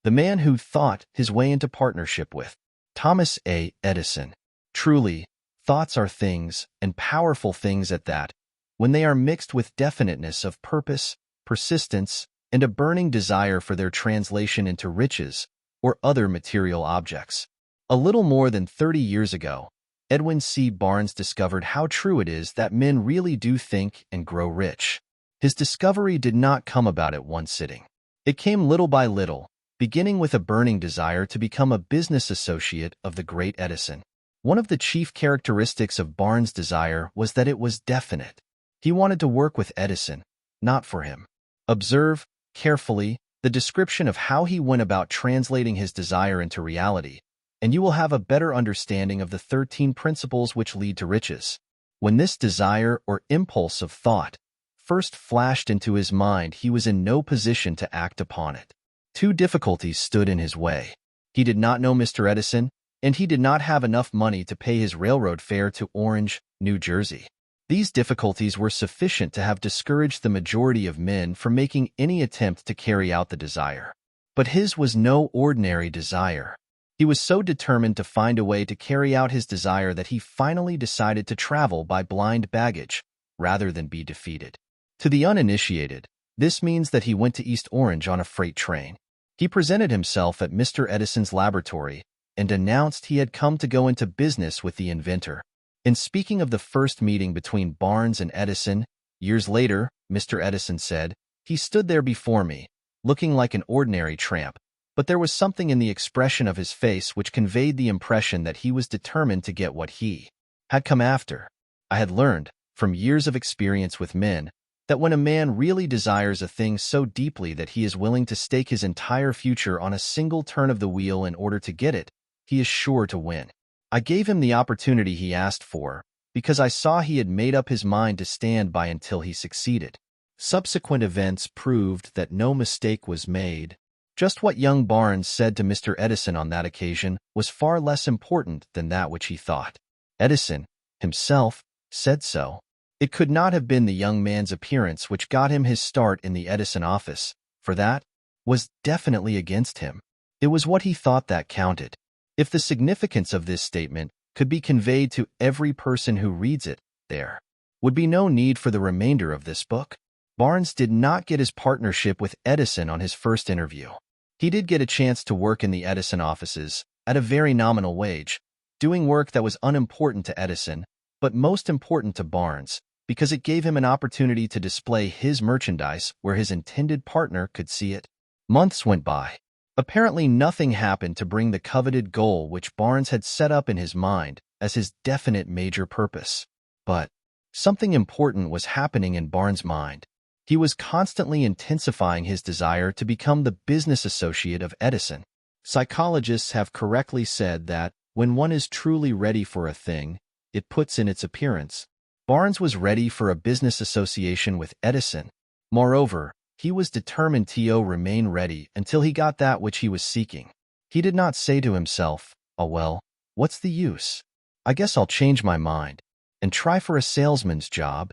the man who thought his way into partnership with Thomas A. Edison. Truly, thoughts are things, and powerful things at that, when they are mixed with definiteness of purpose, persistence, and a burning desire for their translation into riches or other material objects. A little more than 30 years ago, Edwin C. Barnes discovered how true it is that men really do think and grow rich. His discovery did not come about at one sitting. It came little by little, beginning with a burning desire to become a business associate of the great Edison. One of the chief characteristics of Barnes' desire was that it was definite. He wanted to work with Edison, not for him. Observe, carefully, the description of how he went about translating his desire into reality, and you will have a better understanding of the 13 principles which lead to riches. When this desire or impulse of thought first flashed into his mind, he was in no position to act upon it. Two difficulties stood in his way. He did not know Mr. Edison, and he did not have enough money to pay his railroad fare to Orange, New Jersey. These difficulties were sufficient to have discouraged the majority of men from making any attempt to carry out the desire. But his was no ordinary desire. He was so determined to find a way to carry out his desire that he finally decided to travel by blind baggage, rather than be defeated. To the uninitiated, this means that he went to East Orange on a freight train. He presented himself at Mr. Edison's laboratory and announced he had come to go into business with the inventor. In speaking of the first meeting between Barnes and Edison, years later, Mr. Edison said, "He stood there before me, looking like an ordinary tramp, but there was something in the expression of his face which conveyed the impression that he was determined to get what he had come after." I had learned, from years of experience with men, that when a man really desires a thing so deeply that he is willing to stake his entire future on a single turn of the wheel in order to get it, he is sure to win. I gave him the opportunity he asked for, because I saw he had made up his mind to stand by until he succeeded. Subsequent events proved that no mistake was made. Just what young Barnes said to Mr. Edison on that occasion was far less important than that which he thought. Edison, himself, said so. It could not have been the young man's appearance which got him his start in the Edison office, for that was definitely against him. It was what he thought that counted. If the significance of this statement could be conveyed to every person who reads it, there would be no need for the remainder of this book. Barnes did not get his partnership with Edison on his first interview. He did get a chance to work in the Edison offices at a very nominal wage, doing work that was unimportant to Edison, but most important to Barnes, because it gave him an opportunity to display his merchandise where his intended partner could see it. Months went by. Apparently nothing happened to bring the coveted goal which Barnes had set up in his mind as his definite major purpose. But something important was happening in Barnes' mind. He was constantly intensifying his desire to become the business associate of Edison. Psychologists have correctly said that when one is truly ready for a thing, it puts in its appearance. Barnes was ready for a business association with Edison. Moreover, he was determined to remain ready until he got that which he was seeking. He did not say to himself, "Oh well, what's the use? I guess I'll change my mind and try for a salesman's job."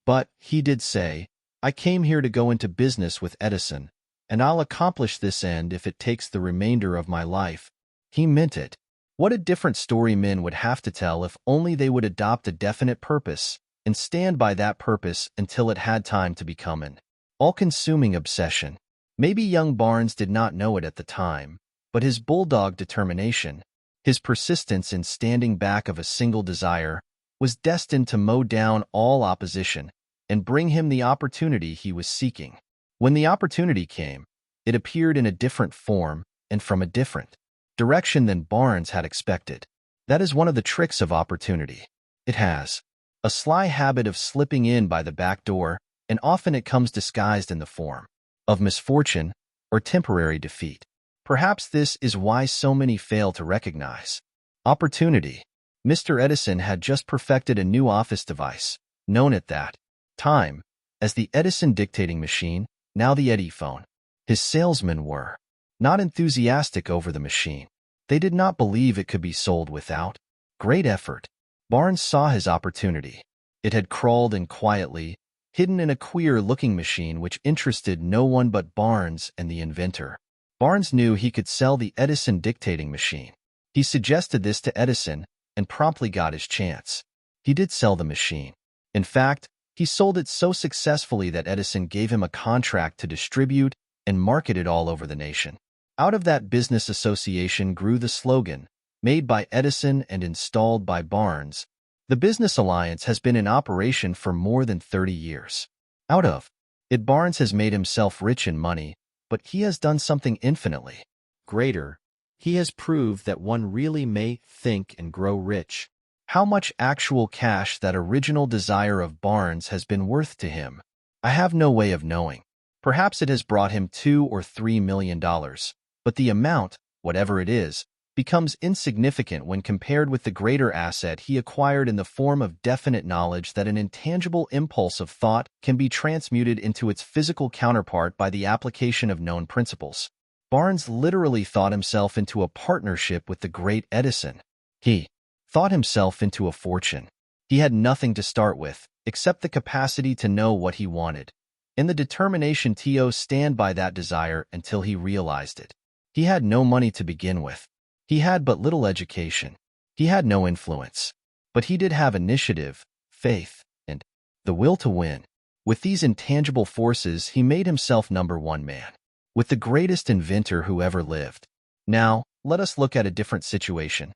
But he did say, "I came here to go into business with Edison, and I'll accomplish this end if it takes the remainder of my life." He meant it. What a different story men would have to tell if only they would adopt a definite purpose and stand by that purpose until it had time to become an all-consuming obsession. Maybe young Barnes did not know it at the time, but his bulldog determination, his persistence in standing back of a single desire, was destined to mow down all opposition and bring him the opportunity he was seeking. When the opportunity came, it appeared in a different form and from a different direction than Barnes had expected. That is one of the tricks of opportunity. It has a sly habit of slipping in by the back door, and often it comes disguised in the form of misfortune or temporary defeat. Perhaps this is why so many fail to recognize opportunity. Mr. Edison had just perfected a new office device, known at that time as the Edison dictating machine, now the Ediphone. His salesmen were not enthusiastic over the machine. They did not believe it could be sold without great effort. Barnes saw his opportunity. It had crawled in quietly, hidden in a queer-looking machine which interested no one but Barnes and the inventor. Barnes knew he could sell the Edison dictating machine. He suggested this to Edison and promptly got his chance. He did sell the machine. In fact, he sold it so successfully that Edison gave him a contract to distribute and market it all over the nation. Out of that business association grew the slogan, "Made by Edison and installed by Barnes." The business alliance has been in operation for more than 30 years. Out of it, Barnes has made himself rich in money, but he has done something infinitely greater. He has proved that one really may think and grow rich. How much actual cash that original desire of Barnes has been worth to him, I have no way of knowing. Perhaps it has brought him $2 or $3 million, but the amount, whatever it is, becomes insignificant when compared with the greater asset he acquired in the form of definite knowledge that an intangible impulse of thought can be transmuted into its physical counterpart by the application of known principles. Barnes literally thought himself into a partnership with the great Edison. He thought himself into a fortune. He had nothing to start with, except the capacity to know what he wanted, and the determination to stand by that desire until he realized it. He had no money to begin with. He had but little education. He had no influence. But he did have initiative, faith, and the will to win. With these intangible forces, he made himself number one man, with the greatest inventor who ever lived. Now, let us look at a different situation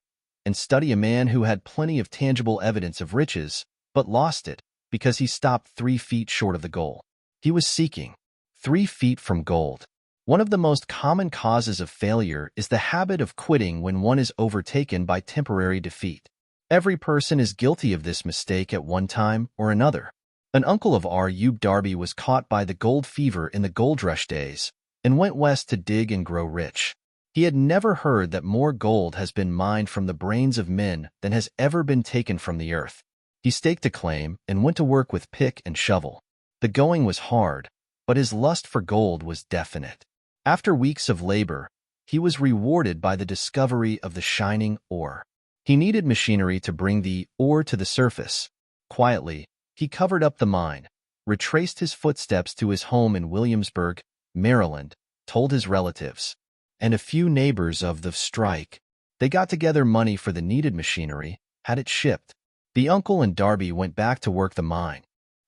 and study a man who had plenty of tangible evidence of riches, but lost it because he stopped 3 feet short of the goal. He was seeking 3 feet from gold. One of the most common causes of failure is the habit of quitting when one is overtaken by temporary defeat. Every person is guilty of this mistake at one time or another. An uncle of R.U. Darby was caught by the gold fever in the gold rush days and went west to dig and grow rich. He had never heard that more gold has been mined from the brains of men than has ever been taken from the earth. He staked a claim and went to work with pick and shovel. The going was hard, but his lust for gold was definite. After weeks of labor, he was rewarded by the discovery of the shining ore. He needed machinery to bring the ore to the surface. Quietly, he covered up the mine, retraced his footsteps to his home in Williamsburg, Maryland, told his relatives and a few neighbors of the strike. They got together money for the needed machinery, had it shipped. The uncle and Darby went back to work the mine.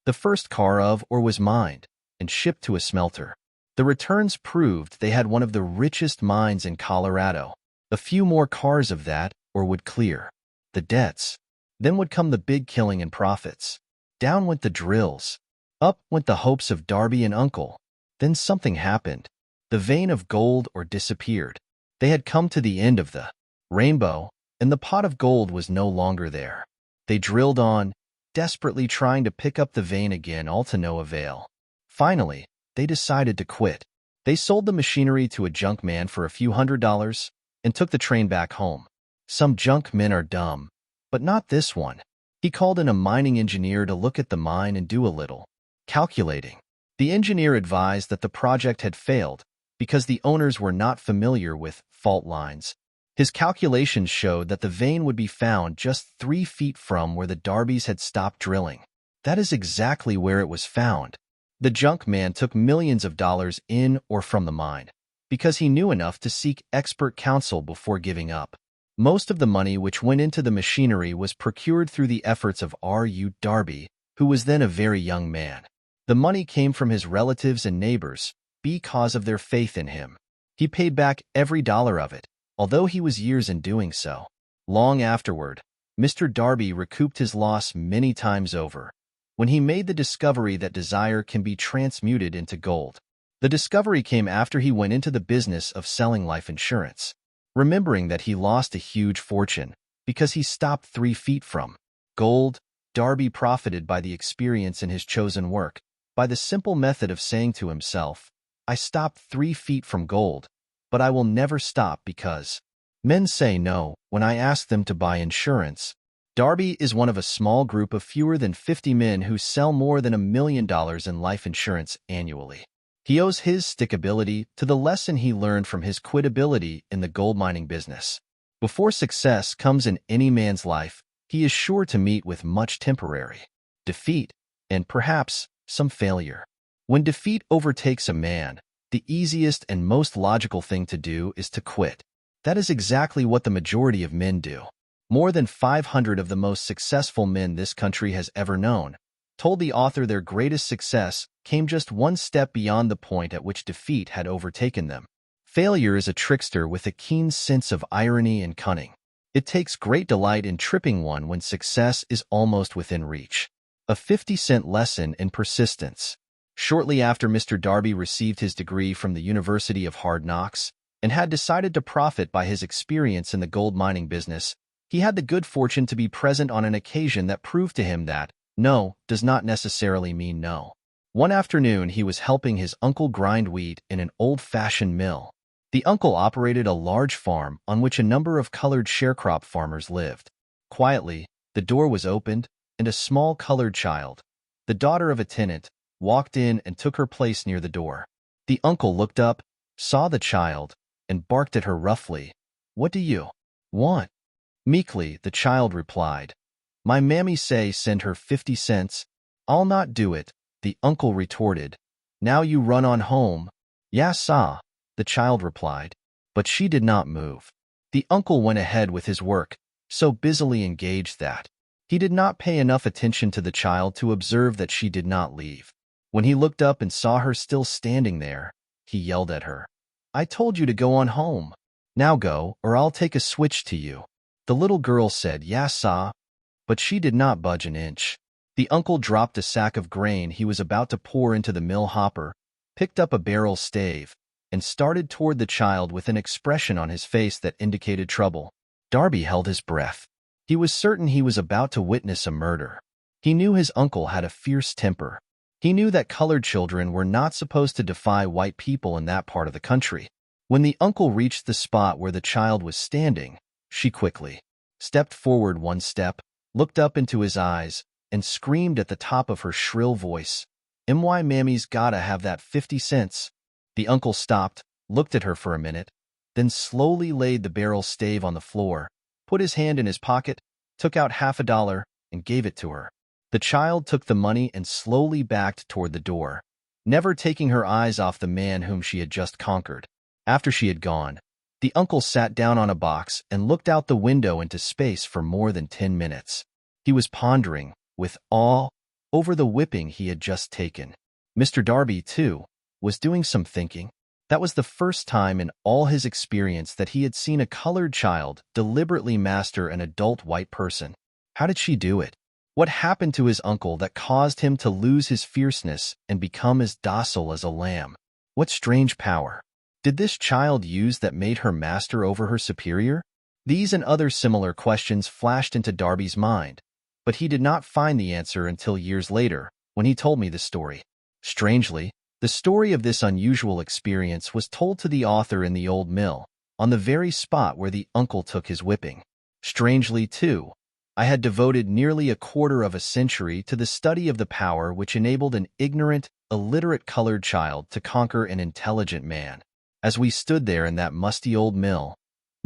The first car of ore was mined and shipped to a smelter. The returns proved they had one of the richest mines in Colorado. A few more cars of that ore would clear the debts. Then would come the big killing and profits. Down went the drills. Up went the hopes of Darby and uncle. Then something happened. The vein of gold ore disappeared. They had come to the end of the rainbow, and the pot of gold was no longer there. They drilled on, desperately trying to pick up the vein again, all to no avail. Finally, they decided to quit. They sold the machinery to a junk man for a few $100s and took the train back home. Some junk men are dumb, but not this one. He called in a mining engineer to look at the mine and do a little calculating. The engineer advised that the project had failed because the owners were not familiar with fault lines. His calculations showed that the vein would be found just 3 feet from where the Darbys had stopped drilling. That is exactly where it was found. The junk man took millions of dollars in or from the mine because he knew enough to seek expert counsel before giving up. Most of the money which went into the machinery was procured through the efforts of R.U. Darby, who was then a very young man. The money came from his relatives and neighbors because of their faith in him. He paid back every dollar of it, although he was years in doing so. Long afterward, Mr. Darby recouped his loss many times over when he made the discovery that desire can be transmuted into gold. The discovery came after he went into the business of selling life insurance. Remembering that he lost a huge fortune because he stopped 3 feet from gold, Darby profited by the experience in his chosen work, by the simple method of saying to himself, "I stopped 3 feet from gold, but I will never stop because men say no when I ask them to buy insurance." Darby is one of a small group of fewer than 50 men who sell more than $1 million in life insurance annually. He owes his stickability to the lesson he learned from his quitability in the gold mining business. Before success comes in any man's life, he is sure to meet with much temporary defeat and perhaps some failure. When defeat overtakes a man, the easiest and most logical thing to do is to quit. That is exactly what the majority of men do. More than 500 of the most successful men this country has ever known told the author their greatest success came just one step beyond the point at which defeat had overtaken them. Failure is a trickster with a keen sense of irony and cunning. It takes great delight in tripping one when success is almost within reach. A 50-cent lesson in persistence. Shortly after Mr. Darby received his degree from the University of Hard Knocks and had decided to profit by his experience in the gold mining business, he had the good fortune to be present on an occasion that proved to him that no does not necessarily mean no. One afternoon, he was helping his uncle grind wheat in an old-fashioned mill. The uncle operated a large farm on which a number of colored sharecrop farmers lived. Quietly, the door was opened, and a small colored child, the daughter of a tenant, walked in and took her place near the door. The uncle looked up, saw the child, and barked at her roughly. "What do you want?" Meekly, the child replied, "My mammy say send her 50 cents. I'll not do it," the uncle retorted. "Now you run on home." "Yes, sah," the child replied. But she did not move. The uncle went ahead with his work, so busily engaged that he did not pay enough attention to the child to observe that she did not leave. When he looked up and saw her still standing there, he yelled at her, "I told you to go on home. Now go, or I'll take a switch to you." The little girl said, "Yes, sah," but she did not budge an inch. The uncle dropped a sack of grain he was about to pour into the mill hopper, picked up a barrel stave, and started toward the child with an expression on his face that indicated trouble. Darby held his breath. He was certain he was about to witness a murder. He knew his uncle had a fierce temper. He knew that colored children were not supposed to defy white people in that part of the country. When the uncle reached the spot where the child was standing, she quickly stepped forward one step, looked up into his eyes, and screamed at the top of her shrill voice, "My mammy's gotta have that 50 cents." The uncle stopped, looked at her for a minute, then slowly laid the barrel stave on the floor, put his hand in his pocket, took out $50, and gave it to her. The child took the money and slowly backed toward the door, never taking her eyes off the man whom she had just conquered. After she had gone, the uncle sat down on a box and looked out the window into space for more than 10 minutes. He was pondering, with awe, over the whipping he had just taken. Mr. Darby, too, was doing some thinking. That was the first time in all his experience that he had seen a colored child deliberately master an adult white person. How did she do it? What happened to his uncle that caused him to lose his fierceness and become as docile as a lamb? What strange power did this child use that made her master over her superior? These and other similar questions flashed into Darby's mind, but he did not find the answer until years later, when he told me the story. Strangely, the story of this unusual experience was told to the author in the old mill, on the very spot where the uncle took his whipping. Strangely, too, I had devoted nearly a quarter of a century to the study of the power which enabled an ignorant, illiterate colored child to conquer an intelligent man. As we stood there in that musty old mill,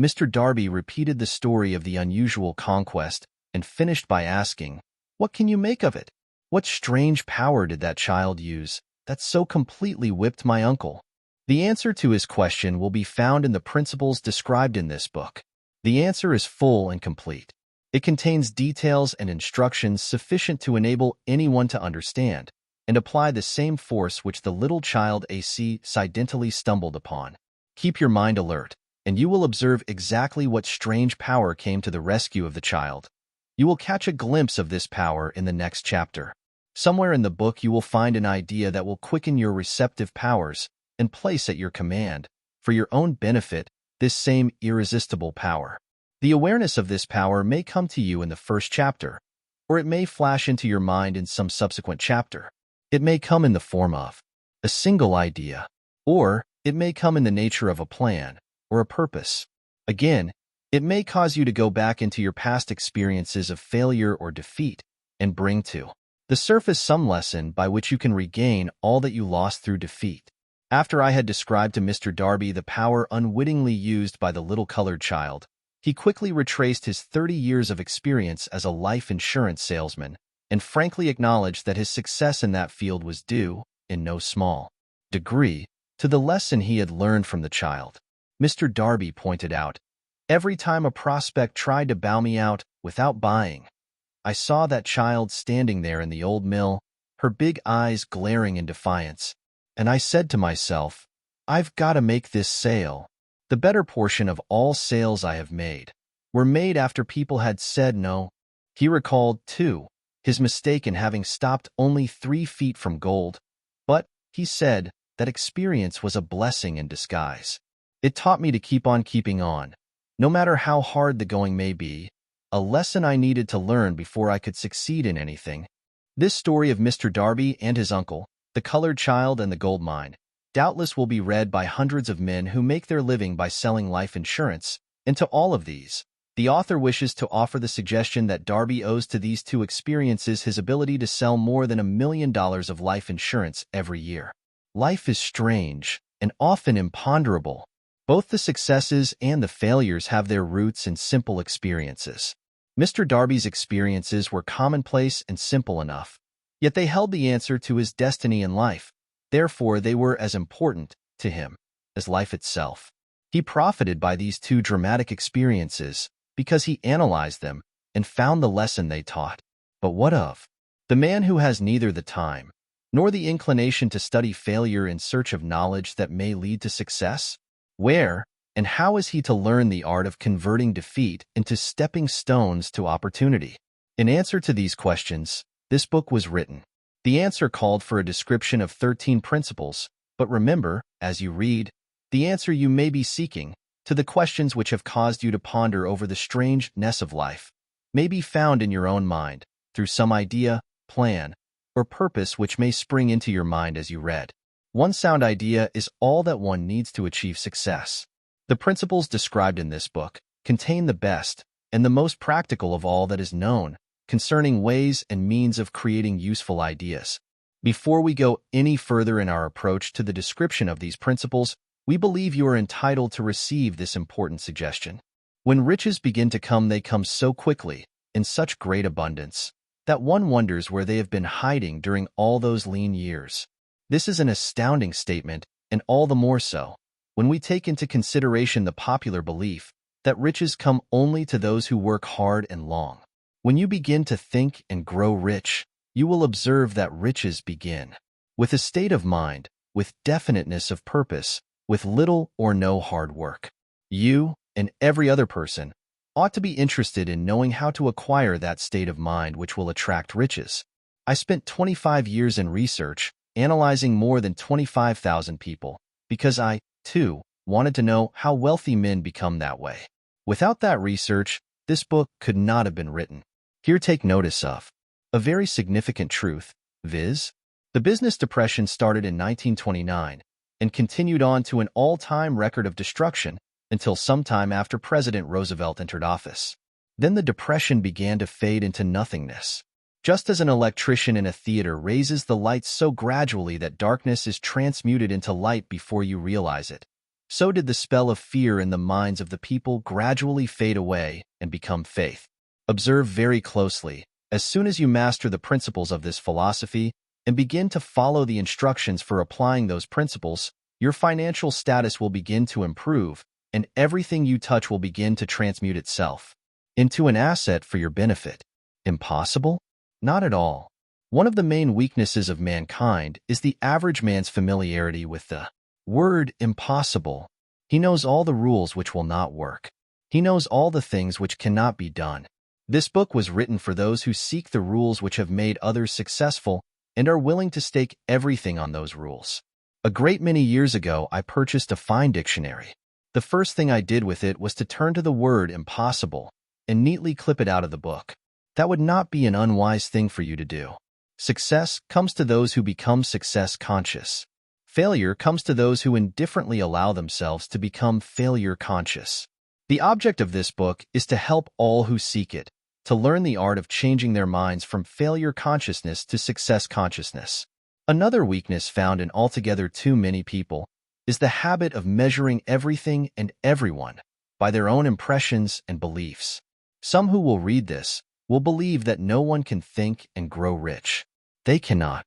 Mr. Darby repeated the story of the unusual conquest and finished by asking, "What can you make of it? What strange power did that child use that so completely whipped my uncle?" The answer to his question will be found in the principles described in this book. The answer is full and complete. It contains details and instructions sufficient to enable anyone to understand and apply the same force which the little child accidentally stumbled upon. Keep your mind alert, and you will observe exactly what strange power came to the rescue of the child. You will catch a glimpse of this power in the next chapter. Somewhere in the book you will find an idea that will quicken your receptive powers and place at your command, for your own benefit, this same irresistible power. The awareness of this power may come to you in the first chapter, or it may flash into your mind in some subsequent chapter. It may come in the form of a single idea, or it may come in the nature of a plan or a purpose. Again, it may cause you to go back into your past experiences of failure or defeat and bring to the surface some lesson by which you can regain all that you lost through defeat. After I had described to Mr. Darby the power unwittingly used by the little colored child, he quickly retraced his 30 years of experience as a life insurance salesman and frankly acknowledged that his success in that field was due, in no small degree, to the lesson he had learned from the child. Mr. Darby pointed out, every time a prospect tried to bow me out without buying, I saw that child standing there in the old mill, her big eyes glaring in defiance, and I said to myself, I've got to make this sale. The better portion of all sales I have made were made after people had said no. He recalled, too, his mistake in having stopped only 3 feet from gold, but, he said, that experience was a blessing in disguise. It taught me to keep on keeping on, no matter how hard the going may be, a lesson I needed to learn before I could succeed in anything. This story of Mr. Darby and his uncle, the colored child and the gold mine, doubtless will be read by hundreds of men who make their living by selling life insurance, and to all of these, the author wishes to offer the suggestion that Darby owes to these 2 experiences his ability to sell more than $1 million of life insurance every year. Life is strange and often imponderable. Both the successes and the failures have their roots in simple experiences. Mr. Darby's experiences were commonplace and simple enough, yet they held the answer to his destiny in life. Therefore, they were as important to him as life itself. He profited by these 2 dramatic experiences because he analyzed them and found the lesson they taught. But what of the man who has neither the time nor the inclination to study failure in search of knowledge that may lead to success? Where and how is he to learn the art of converting defeat into stepping stones to opportunity? In answer to these questions, this book was written. The answer called for a description of 13 principles, but remember, as you read, the answer you may be seeking to the questions which have caused you to ponder over the strangeness of life may be found in your own mind through some idea, plan, or purpose which may spring into your mind as you read. One sound idea is all that one needs to achieve success. The principles described in this book contain the best and the most practical of all that is known concerning ways and means of creating useful ideas. Before we go any further in our approach to the description of these principles, we believe you are entitled to receive this important suggestion. When riches begin to come, they come so quickly, in such great abundance, that one wonders where they have been hiding during all those lean years. This is an astounding statement, and all the more so when we take into consideration the popular belief that riches come only to those who work hard and long. When you begin to think and grow rich, you will observe that riches begin with a state of mind, with definiteness of purpose, with little or no hard work. You, and every other person, ought to be interested in knowing how to acquire that state of mind which will attract riches. I spent 25 years in research, analyzing more than 25,000 people, because I, too, wanted to know how wealthy men become that way. Without that research, this book could not have been written. Here take notice of a very significant truth, viz. The business depression started in 1929 and continued on to an all-time record of destruction until sometime after President Roosevelt entered office. Then the depression began to fade into nothingness. Just as an electrician in a theater raises the lights so gradually that darkness is transmuted into light before you realize it, so did the spell of fear in the minds of the people gradually fade away and become faith. Observe very closely. As soon as you master the principles of this philosophy and begin to follow the instructions for applying those principles, your financial status will begin to improve, and everything you touch will begin to transmute itself into an asset for your benefit. Impossible? Not at all. One of the main weaknesses of mankind is the average man's familiarity with the word impossible. He knows all the rules which will not work. He knows all the things which cannot be done. This book was written for those who seek the rules which have made others successful and are willing to stake everything on those rules. A great many years ago, I purchased a fine dictionary. The first thing I did with it was to turn to the word impossible and neatly clip it out of the book. That would not be an unwise thing for you to do. Success comes to those who become success conscious. Failure comes to those who indifferently allow themselves to become failure conscious. The object of this book is to help all who seek it to learn the art of changing their minds from failure consciousness to success consciousness. Another weakness found in altogether too many people is the habit of measuring everything and everyone by their own impressions and beliefs. Some who will read this will believe that no one can think and grow rich. They cannot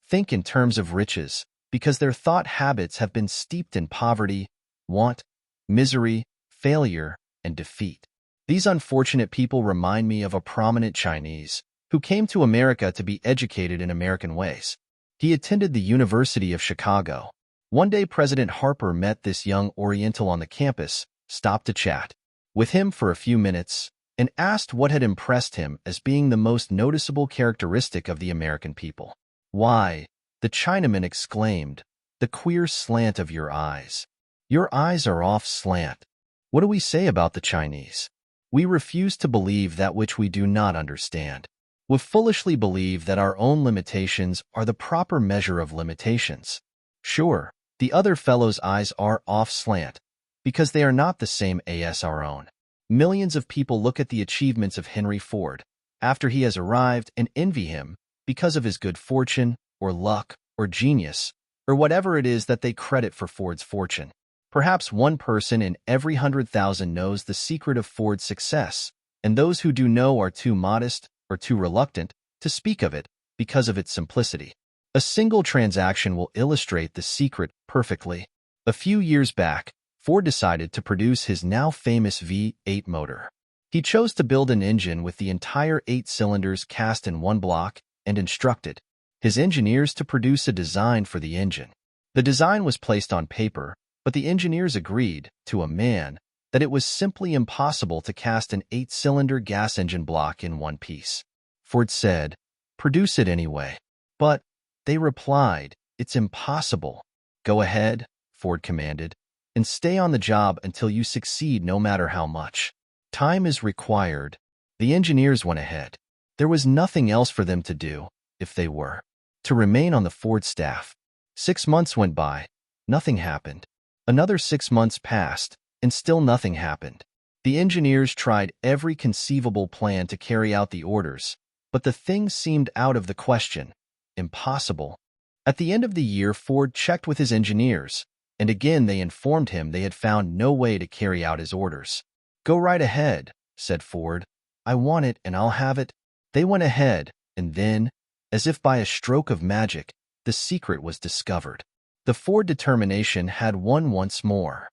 think in terms of riches because their thought habits have been steeped in poverty, want, misery, failure, and defeat. These unfortunate people remind me of a prominent Chinese who came to America to be educated in American ways. He attended the University of Chicago. One day, President Harper met this young Oriental on the campus, stopped to chat with him for a few minutes, and asked what had impressed him as being the most noticeable characteristic of the American people. "Why," the Chinaman exclaimed, "the queer slant of your eyes. Your eyes are off slant." What do we say about the Chinese? We refuse to believe that which we do not understand. We foolishly believe that our own limitations are the proper measure of limitations. Sure, the other fellow's eyes are off slant, because they are not the same as our own. Millions of people look at the achievements of Henry Ford after he has arrived and envy him because of his good fortune, or luck, or genius, or whatever it is that they credit for Ford's fortune. Perhaps one person in every 100,000 knows the secret of Ford's success, and those who do know are too modest or too reluctant to speak of it because of its simplicity. A single transaction will illustrate the secret perfectly. A few years back, Ford decided to produce his now famous V8 motor. He chose to build an engine with the entire 8 cylinders cast in one block and instructed his engineers to produce a design for the engine. The design was placed on paper, but the engineers agreed, to a man, that it was simply impossible to cast an 8-cylinder gas engine block in one piece. Ford said, "Produce it anyway." But they replied, "It's impossible." "Go ahead," Ford commanded, "and stay on the job until you succeed no matter how much time is required." The engineers went ahead. There was nothing else for them to do, if they were to remain on the Ford staff. 6 months went by. Nothing happened. Another 6 months passed, and still nothing happened. The engineers tried every conceivable plan to carry out the orders, but the thing seemed out of the question. Impossible. At the end of the year, Ford checked with his engineers, and again they informed him they had found no way to carry out his orders. "Go right ahead," said Ford. "I want it and I'll have it." They went ahead, and then, as if by a stroke of magic, the secret was discovered. The Ford determination had won once more.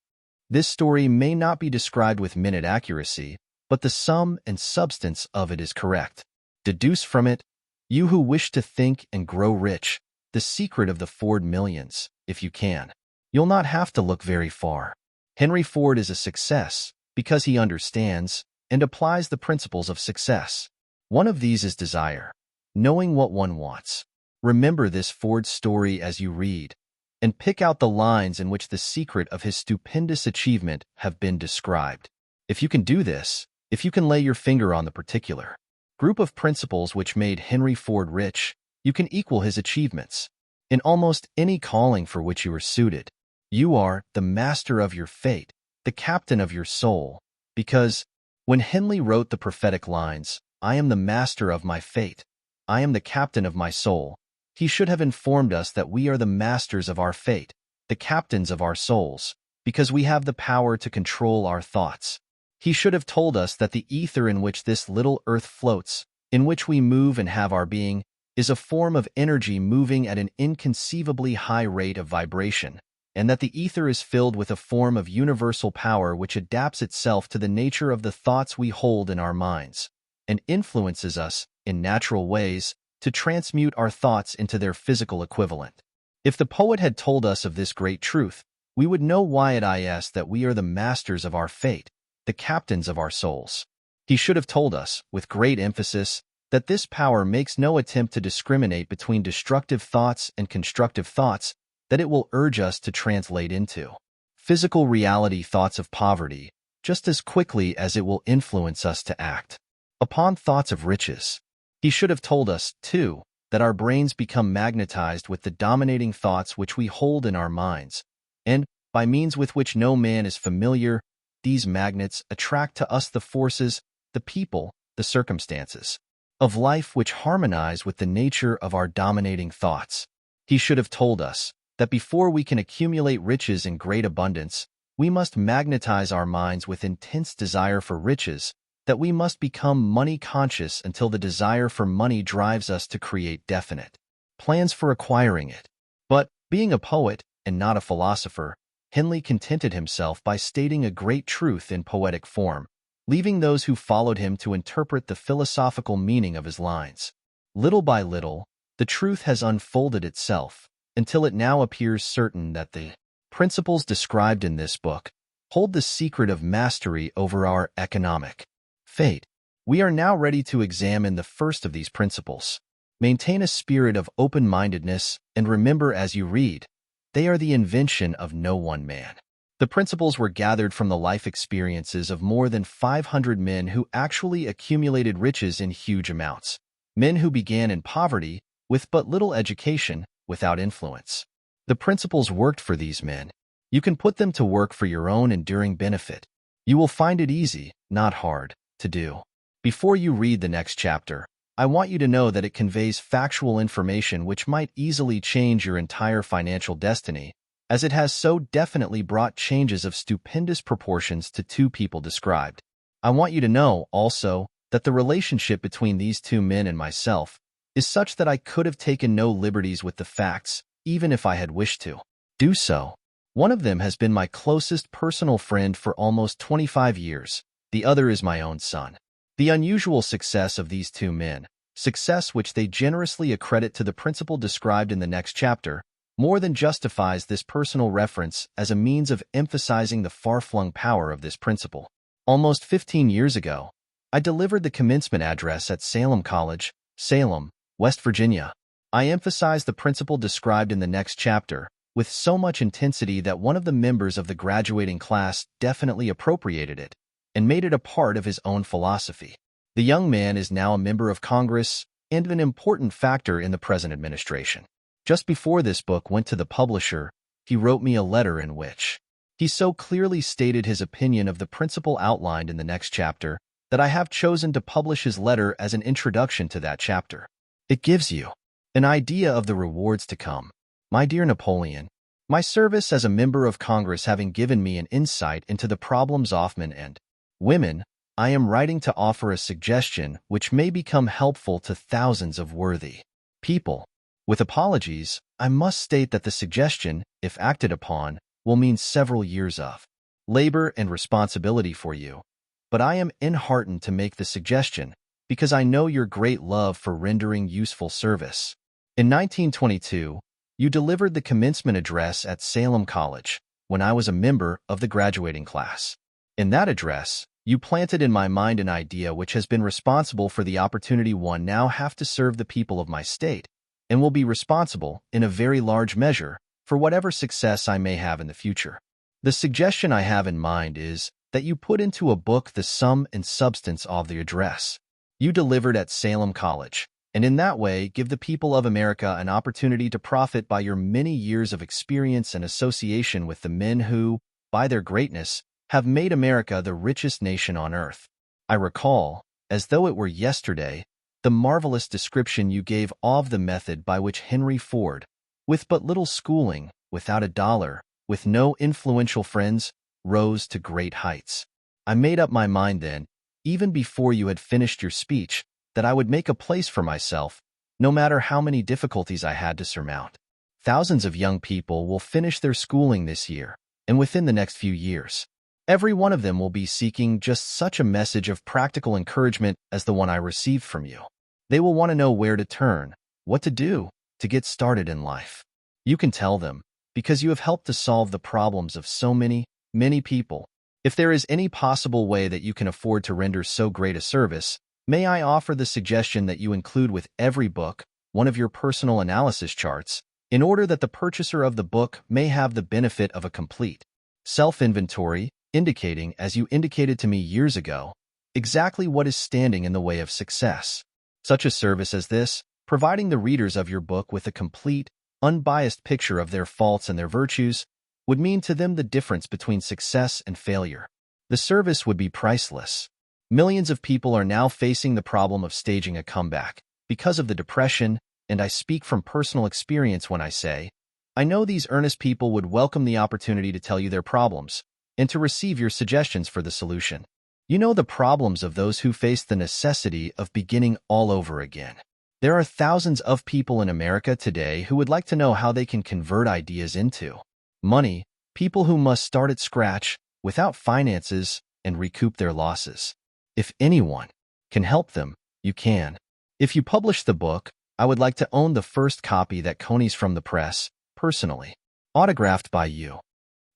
This story may not be described with minute accuracy, but the sum and substance of it is correct. Deduce from it, you who wish to think and grow rich, the secret of the Ford millions, if you can. You'll not have to look very far. Henry Ford is a success because he understands and applies the principles of success. One of these is desire, knowing what one wants. Remember this Ford story as you read, and pick out the lines in which the secret of his stupendous achievement have been described. If you can do this, if you can lay your finger on the particular group of principles which made Henry Ford rich, you can equal his achievements. In almost any calling for which you are suited, you are the master of your fate, the captain of your soul, because when Henley wrote the prophetic lines, "I am the master of my fate, I am the captain of my soul," he should have informed us that we are the masters of our fate, the captains of our souls, because we have the power to control our thoughts. He should have told us that the ether in which this little earth floats, in which we move and have our being, is a form of energy moving at an inconceivably high rate of vibration, and that the ether is filled with a form of universal power which adapts itself to the nature of the thoughts we hold in our minds, and influences us, in natural ways, to transmute our thoughts into their physical equivalent. If the poet had told us of this great truth, we would know why it is that we are the masters of our fate, the captains of our souls. He should have told us, with great emphasis, that this power makes no attempt to discriminate between destructive thoughts and constructive thoughts, that it will urge us to translate into physical reality thoughts of poverty, just as quickly as it will influence us to act upon thoughts of riches. He should have told us, too, that our brains become magnetized with the dominating thoughts which we hold in our minds, and, by means with which no man is familiar, these magnets attract to us the forces, the people, the circumstances of life which harmonize with the nature of our dominating thoughts. He should have told us that before we can accumulate riches in great abundance, we must magnetize our minds with intense desire for riches, that we must become money-conscious until the desire for money drives us to create definite plans for acquiring it. But Being a poet and not a philosopher, Henley contented himself by stating a great truth in poetic form, leaving those who followed him to interpret the philosophical meaning of his lines. Little by little, the truth has unfolded itself, until it now appears certain that the principles described in this book hold the secret of mastery over our economic fate. We are now ready to examine the first of these principles. Maintain a spirit of open-mindedness and remember as you read, they are the invention of no one man. The principles were gathered from the life experiences of more than 500 men who actually accumulated riches in huge amounts. Men who began in poverty with but little education, without influence. The principles worked for these men. You can put them to work for your own enduring benefit. You will find it easy, not hard, to do. Before you read the next chapter, I want you to know that it conveys factual information which might easily change your entire financial destiny, as it has so definitely brought changes of stupendous proportions to two people described. I want you to know, also, that the relationship between these two men and myself is such that I could have taken no liberties with the facts, even if I had wished to do so. One of them has been my closest personal friend for almost 25 years. The other is my own son. The unusual success of these two men, success which they generously accredit to the principle described in the next chapter, more than justifies this personal reference as a means of emphasizing the far-flung power of this principle. Almost 15 years ago, I delivered the commencement address at Salem College, Salem, West Virginia. I emphasized the principle described in the next chapter with so much intensity that one of the members of the graduating class definitely appropriated it and made it a part of his own philosophy. The young man is now a member of Congress and an important factor in the present administration. Just before this book went to the publisher, he wrote me a letter in which he so clearly stated his opinion of the principle outlined in the next chapter that I have chosen to publish his letter as an introduction to that chapter. It gives you an idea of the rewards to come. My dear Napoleon, my service as a member of Congress having given me an insight into the problems of men and women, I am writing to offer a suggestion which may become helpful to thousands of worthy people. With apologies, I must state that the suggestion, if acted upon, will mean several years of labor and responsibility for you. But I am enheartened to make the suggestion because I know your great love for rendering useful service. In 1922, you delivered the commencement address at Salem College when I was a member of the graduating class. In that address, you planted in my mind an idea which has been responsible for the opportunity one now have to serve the people of my state, and will be responsible, in a very large measure, for whatever success I may have in the future. The suggestion I have in mind is that you put into a book the sum and substance of the address you delivered at Salem College, and in that way give the people of America an opportunity to profit by your many years of experience and association with the men who, by their greatness, have made America the richest nation on earth. I recall, as though it were yesterday, the marvelous description you gave of the method by which Henry Ford, with but little schooling, without a dollar, with no influential friends, rose to great heights. I made up my mind then, even before you had finished your speech, that I would make a place for myself, no matter how many difficulties I had to surmount. Thousands of young people will finish their schooling this year, and within the next few years. Every one of them will be seeking just such a message of practical encouragement as the one I received from you. They will want to know where to turn, what to do, to get started in life. You can tell them, because you have helped to solve the problems of so many, many people. If there is any possible way that you can afford to render so great a service, may I offer the suggestion that you include with every book one of your personal analysis charts, in order that the purchaser of the book may have the benefit of a complete self-inventory, indicating, as you indicated to me years ago, exactly what is standing in the way of success. Such a service as this, providing the readers of your book with a complete, unbiased picture of their faults and their virtues, would mean to them the difference between success and failure. The service would be priceless. Millions of people are now facing the problem of staging a comeback because of the depression, and I speak from personal experience when I say, I know these earnest people would welcome the opportunity to tell you their problems, and to receive your suggestions for the solution. You know the problems of those who face the necessity of beginning all over again. There are thousands of people in America today who would like to know how they can convert ideas into money, people who must start at scratch without finances and recoup their losses. If anyone can help them, you can. If you publish the book, I would like to own the first copy that Coney's from the press, personally. Autographed by you.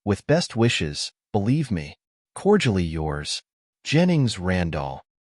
With best wishes, believe me. Cordially yours, Jennings Randall.